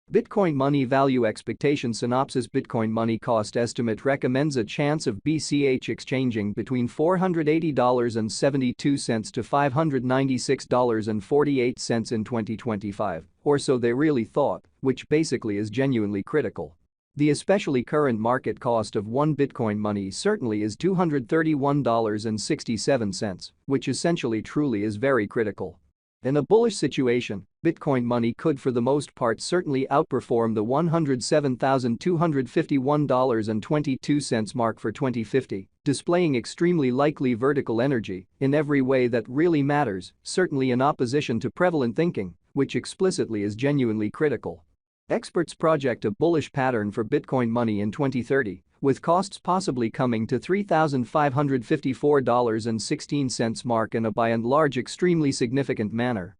Bitcoin money value expectation synopsis. Bitcoin money cost estimate recommends a chance of BCH exchanging between $480.72 to $596.48 in 2025, or so they really thought, which basically is genuinely critical. The especially current market cost of one Bitcoin money certainly is $231.67, which essentially truly is very critical. In a bullish situation, Bitcoin money could for the most part certainly outperform the $107,251.22 mark for 2050, displaying extremely likely vertical energy in every way that really matters, certainly in opposition to prevalent thinking, which explicitly is genuinely critical. Experts project a bullish pattern for Bitcoin money in 2030, with costs possibly coming to $3,554.16 mark in a by and large extremely significant manner.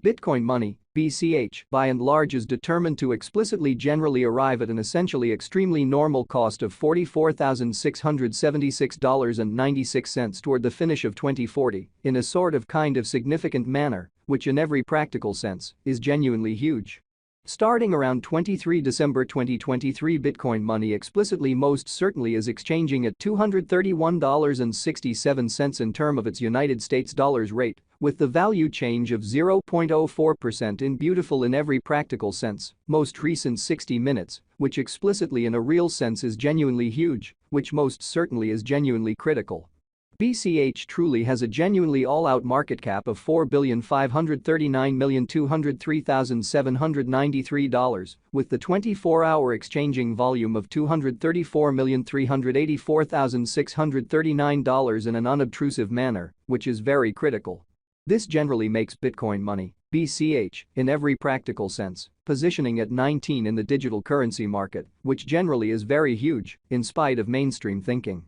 Bitcoin money, BCH, by and large is determined to explicitly generally arrive at an essentially extremely normal cost of $44,676.96 toward the finish of 2040, in a sort of kind of significant manner, which in every practical sense is genuinely huge. Starting around 23 December 2023, Bitcoin money explicitly most certainly is exchanging at $231.67 in term of its United States dollars rate, with the value change of 0.04% in beautiful in every practical sense, most recent 60 minutes, which explicitly in a real sense is genuinely huge, which most certainly is genuinely critical. BCH truly has a genuinely all-out market cap of $4,539,203,793, with the 24-hour exchanging volume of $234,384,639 in an unobtrusive manner, which is very critical. This generally makes Bitcoin money, BCH, in every practical sense, positioning at 19 in the digital currency market, which generally is very huge, in spite of mainstream thinking.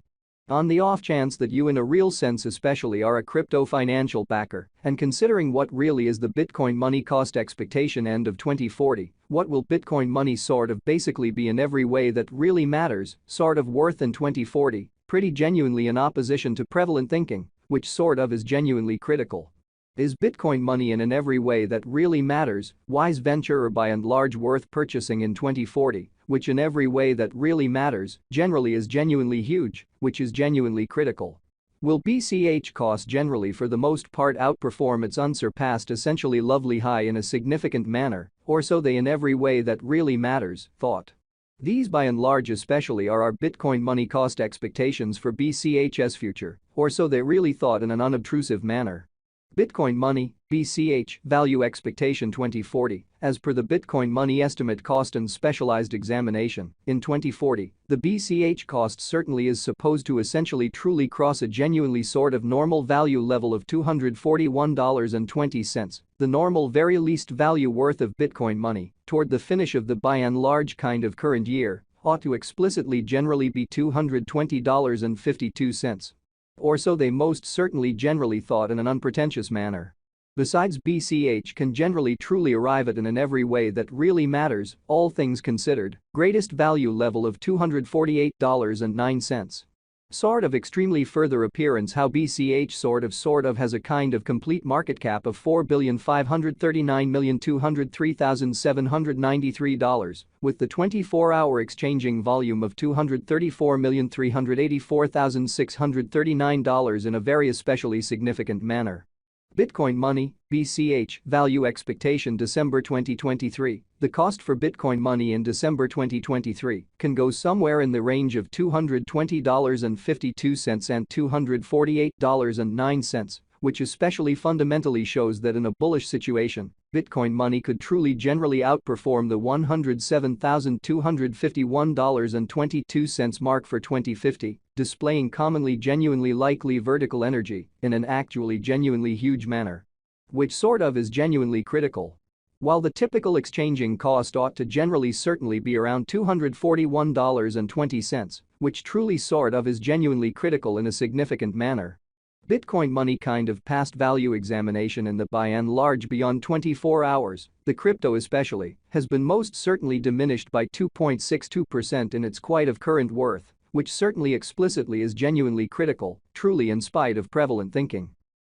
On the off chance that you in a real sense especially are a crypto financial backer, and considering what really is the Bitcoin money cost expectation end of 2040, what will Bitcoin money sort of basically be in every way that really matters, sort of worth in 2040, pretty genuinely in opposition to prevalent thinking, which sort of is genuinely critical. Is Bitcoin money in every way that really matters, wise venture or by and large worth purchasing in 2040, which in every way that really matters, generally is genuinely huge, which is genuinely critical. Will BCH cost generally for the most part outperform its unsurpassed essentially lovely high in a significant manner, or so they in every way that really matters, thought. These by and large especially are our Bitcoin money cost expectations for BCH's future, or so they really thought in an unobtrusive manner. Bitcoin money, BCH, value expectation 2040, as per the Bitcoin money estimate cost and specialized examination, in 2040, the BCH cost certainly is supposed to essentially truly cross a genuinely sort of normal value level of $241.20, the normal very least value worth of Bitcoin money, toward the finish of the by and large kind of current year, ought to explicitly generally be $220.52. Or so they most certainly generally thought in an unpretentious manner. Besides, BCH can generally truly arrive at in every way that really matters, all things considered, greatest value level of $248.09. Sort of extremely further appearance how BCH sort of has a kind of complete market cap of $4,539,203,793, with the 24-hour exchanging volume of $234,384,639 in a very especially significant manner. Bitcoin money, BCH, value expectation December 2023. The cost for Bitcoin money in December 2023 can go somewhere in the range of $220.52 and $248.09, which especially fundamentally shows that in a bullish situation, Bitcoin money could truly generally outperform the $107,251.22 mark for 2050, displaying commonly genuinely likely vertical energy in an actually genuinely huge manner. Which sort of is genuinely critical. While the typical exchanging cost ought to generally certainly be around $241.20, which truly sort of is genuinely critical in a significant manner. Bitcoin money kind of past value examination in the by and large beyond 24 hours, the crypto especially, has been most certainly diminished by 2.62% in its quite of current worth, which certainly explicitly is genuinely critical, truly in spite of prevalent thinking.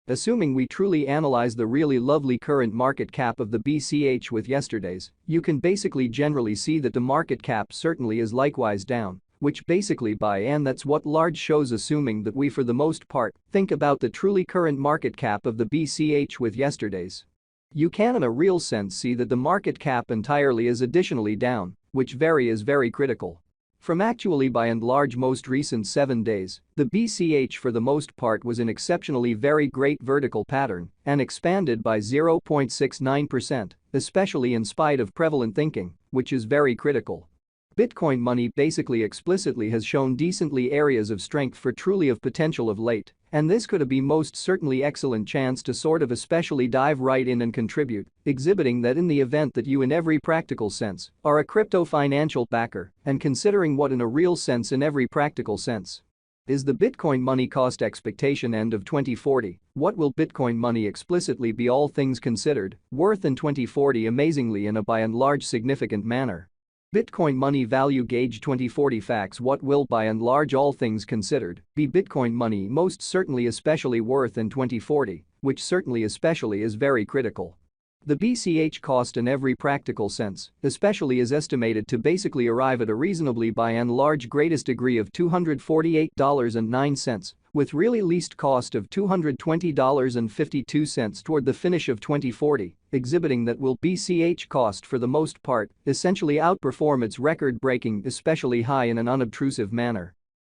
Assuming we truly analyze the really lovely current market cap of the BCH with yesterday's, you can basically generally see that the market cap certainly is likewise down, which basically and that's what large shows assuming that we for the most part think about the truly current market cap of the BCH with yesterday's. You can in a real sense see that the market cap entirely is additionally down, which is very critical. From actually by and large most recent 7 days, the BCH for the most part was an exceptionally very great vertical pattern and expanded by 0.69%, especially in spite of prevalent thinking, which is very critical. Bitcoin money basically explicitly has shown decently areas of strength for truly of potential of late, and this could be most certainly excellent chance to sort of especially dive right in and contribute, exhibiting that in the event that you in every practical sense are a crypto financial backer and considering what in a real sense in every practical sense is the Bitcoin money cost expectation end of 2040, what will Bitcoin money explicitly be all things considered worth in 2040 amazingly in a by and large significant manner. Bitcoin money value gauge 2040 facts. What will by and large all things considered be Bitcoin money most certainly especially worth in 2040, which certainly especially is very critical. The BCH cost in every practical sense, especially is estimated to basically arrive at a reasonably by and large greatest degree of $248.09, with really least cost of $220.52 toward the finish of 2040, exhibiting that will BCH cost for the most part essentially outperform its record-breaking especially high in an unobtrusive manner.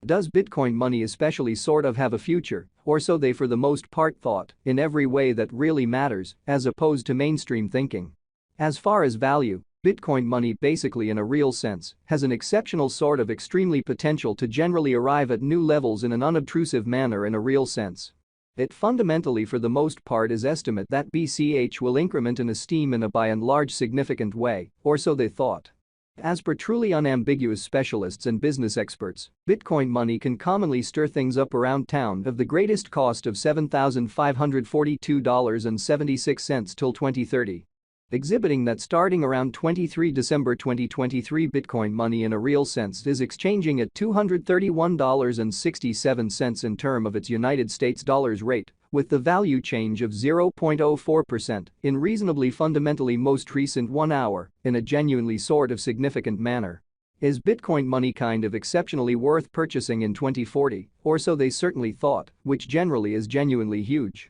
Does Bitcoin money especially sort of have a future, or so they for the most part thought, in every way that really matters, as opposed to mainstream thinking? As far as value, Bitcoin money basically in a real sense has an exceptional sort of extremely potential to generally arrive at new levels in an unobtrusive manner in a real sense. It fundamentally for the most part is estimate that BCH will increment in esteem in a by and large significant way, or so they thought. As per truly unambiguous specialists and business experts, Bitcoin money can commonly stir things up around town of the greatest cost of $7,542.76 till 2030. Exhibiting that starting around 23 December 2023 Bitcoin money in a real sense is exchanging at $231.67 in term of its United States dollars rate, with the value change of 0.04% in reasonably fundamentally most recent 1 hour in a genuinely sort of significant manner. Is Bitcoin money kind of exceptionally worth purchasing in 2040, or so they certainly thought, which generally is genuinely huge.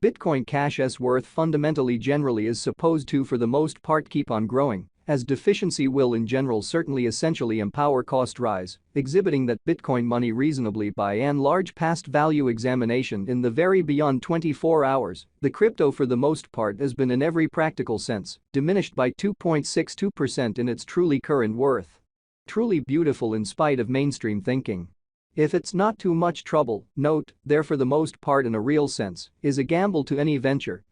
Bitcoin Cash's worth fundamentally generally is supposed to for the most part keep on growing, as deficiency will in general certainly essentially empower cost rise, exhibiting that Bitcoin money reasonably by and large past value examination in the very beyond 24 hours, the crypto for the most part has been in every practical sense diminished by 2.62% in its truly current worth. Truly beautiful in spite of mainstream thinking. If it's not too much trouble, note, there for the most part in a real sense, is a gamble to any venture,